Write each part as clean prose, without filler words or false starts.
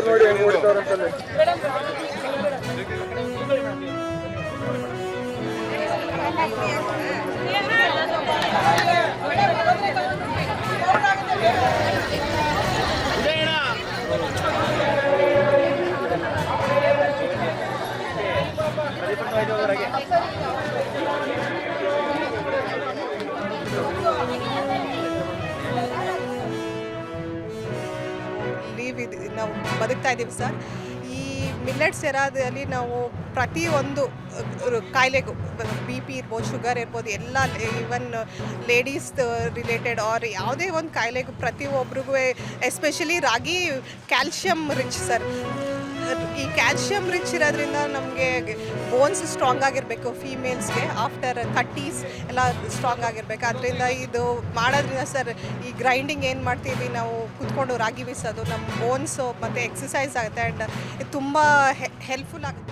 ನೋಡಿ ಹೆಂಗ್ ನೋಡ್ತಾರಂತಲ್ಲಿ. ನಾವು ಬದುಕ್ತಾ ಇದ್ದೀವಿ ಸರ್. ಈ ಮಿಲ್ಲೆಟ್ಸ್ ಎರಾದಲ್ಲಿ ನಾವು ಪ್ರತಿಯೊಂದು ಕಾಯಿಲೆಗೂ BP ಇರ್ಬೋದು, ಶುಗರ್ ಇರ್ಬೋದು, ಎಲ್ಲ ಈವನ್ ಲೇಡೀಸ್ ರಿಲೇಟೆಡ್ ಆರ್ ಯಾವುದೇ ಒಂದು ಕಾಯಿಲೆಗೂ ಪ್ರತಿಯೊಬ್ಬರಿಗೂ ಎಸ್ಪೆಷಲಿ ರಾಗಿ ಕ್ಯಾಲ್ಶಿಯಂ ರಿಚ್ ಸರ್. ಈ ಕ್ಯಾಲ್ಶಿಯಂ ರಿಚ್ ಇರೋದ್ರಿಂದ ನಮಗೆ ಬೋನ್ಸ್ ಸ್ಟ್ರಾಂಗ್ ಆಗಿರಬೇಕು. ಫೀಮೇಲ್ಸ್ಗೆ ಆಫ್ಟರ್ 30s ಎಲ್ಲ ಸ್ಟ್ರಾಂಗ್ ಆಗಿರಬೇಕು. ಅದರಿಂದ ಇದು ಮಾಡೋದ್ರಿಂದ ಸರ್ ಈ ಗ್ರೈಂಡಿಂಗ್ ಏನು ಮಾಡ್ತೀವಿ ನಾವು ಕೂತ್ಕೊಂಡು ರಾಗಿ ಬೀಸೋದು ನಮ್ಮ ಬೋನ್ಸು ಮತ್ತು ಎಕ್ಸಸೈಸ್ ಆಗುತ್ತೆ ಆ್ಯಂಡ್ ಇದು ತುಂಬ ಹೆಲ್ಪ್ಫುಲ್ ಆಗುತ್ತೆ.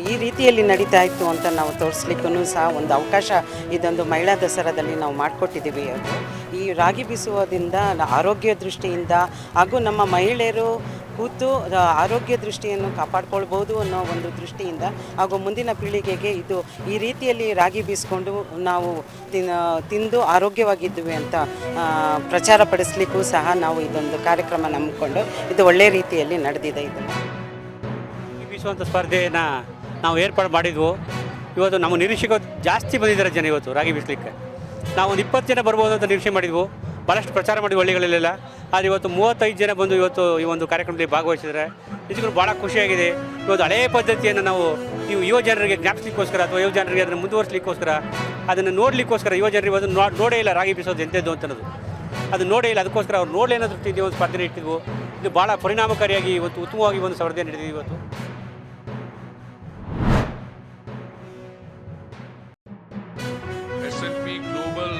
ಈ ರೀತಿಯಲ್ಲಿ ನಡೀತಾ ಇತ್ತು ಅಂತ ನಾವು ತೋರಿಸ್ಲಿಕ್ಕೂ ಸಹ ಒಂದು ಅವಕಾಶ ಇದೊಂದು ಮಹಿಳಾ ದಸರಾದಲ್ಲಿ ನಾವು ಮಾಡಿಕೊಟ್ಟಿದ್ದೀವಿ. ಅದು ಈ ರಾಗಿ ಬೀಸುವುದರಿಂದ ಆರೋಗ್ಯ ದೃಷ್ಟಿಯಿಂದ ಹಾಗೂ ನಮ್ಮ ಮಹಿಳೆಯರು ಕೂತು ಆರೋಗ್ಯ ದೃಷ್ಟಿಯನ್ನು ಕಾಪಾಡ್ಕೊಳ್ಬೋದು ಅನ್ನೋ ಒಂದು ದೃಷ್ಟಿಯಿಂದ ಹಾಗೂ ಮುಂದಿನ ಪೀಳಿಗೆಗೆ ಇದು ಈ ರೀತಿಯಲ್ಲಿ ರಾಗಿ ಬೀಸ್ಕೊಂಡು ನಾವು ತಿಂದು ಆರೋಗ್ಯವಾಗಿದ್ದೀವಿ ಅಂತ ಪ್ರಚಾರ ಪಡಿಸ್ಲಿಕ್ಕೂ ಸಹ ನಾವು ಇದೊಂದು ಕಾರ್ಯಕ್ರಮ ನಂಬಿಕೊಂಡು ಇದು ಒಳ್ಳೆಯ ರೀತಿಯಲ್ಲಿ ನಡೆದಿದೆ. ಇದನ್ನು ಬೀಸುವಂಥ ಸ್ಪರ್ಧೆಯನ್ನು ನಾವು ಏರ್ಪಾಡು ಮಾಡಿದ್ವು. ಇವತ್ತು ನಮ್ಮ ನಿರೀಕ್ಷೆಗೆ ಜಾಸ್ತಿ ಬಂದಿದ್ದಾರೆ ಜನ ಇವತ್ತು ರಾಗಿ ಬೀಸಲಿಕ್ಕೆ. ನಾವು ಒಂದು 20 ಜನ ಬರ್ಬೋದು ಅಂತ ನಿರೀಕ್ಷೆ ಮಾಡಿದ್ವು, ಭಾಳಷ್ಟು ಪ್ರಚಾರ ಮಾಡಿದ್ವು ಹಳ್ಳಿಗಳಲ್ಲೆಲ್ಲ. ಆದರೆ ಇವತ್ತು 35 ಜನ ಬಂದು ಇವತ್ತು ಈ ಒಂದು ಕಾರ್ಯಕ್ರಮದಲ್ಲಿ ಭಾಗವಹಿಸಿದ್ದಾರೆ. ನಿಜಕ್ಕೂ ಭಾಳ ಖುಷಿಯಾಗಿದೆ. ಇವತ್ತು ಹಳೆಯ ಪದ್ಧತಿಯನ್ನು ನಾವು ಯುವ ಜನರಿಗೆ ಜ್ಞಾಪಿಸಲಿಕ್ಕೋಸ್ಕರ ಅಥವಾ ಯುವ ಜನರಿಗೆ ಅದನ್ನು ಮುಂದುವರಿಸಲಿಕ್ಕೋಸ್ಕರ ಅದನ್ನು ನೋಡಲಿಕ್ಕೋಸ್ಕರ ಯುವ ಜನರಿಗೆ ಇವತ್ತು ನೋಡೇ ಇಲ್ಲ ರಾಗಿ ಬೀಸೋದು ಎಂಥದ್ದು ಅಂತನ್ನೋದು. ಅದು ನೋಡೇ ಇಲ್ಲ, ಅದಕ್ಕೋಸ್ಕರ ಅವ್ರು ನೋಡಲಿ ಅನ್ನೋ ದೃಷ್ಟಿಯಿಂದ ಒಂದು ಸ್ಪರ್ಧೆ ಇಟ್ಟಿದ್ವು. ಇದು ಭಾಳ ಪರಿಣಾಮಕಾರಿಯಾಗಿ ಇವತ್ತು ಉತ್ತಮವಾಗಿ ಒಂದು ಸ್ಪರ್ಧೆ ನಡೆದಿದೆ ಇವತ್ತು. S&P Global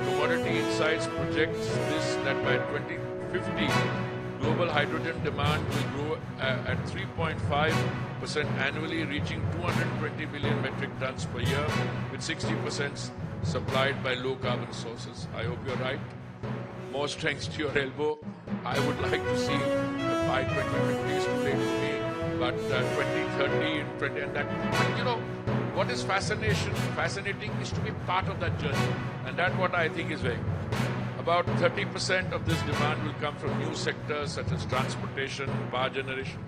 Commodity Insights projects this that by 2050, global hydrogen demand will grow at 3.5% annually, reaching 220 million metric tons per year, with 60% supplied by low-carbon sources. I hope you're right. More strength to your elbow. I would like to see by 2050 is too late for me, but 2030 and 20 and that. But you know, what is fascinating is to be part of that journey, and that's what I think is very good. About 30% of this demand will come from new sectors such as transportation, power generation.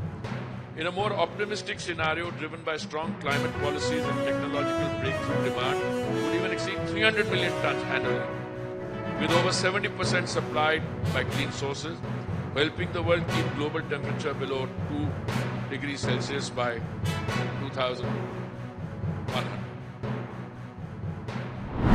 In a more optimistic scenario driven by strong climate policies and technological breakthrough, demand would even exceed 300 million tons annually, with over 70% supplied by clean sources, helping the world keep global temperature below 2 degrees Celsius by 2000.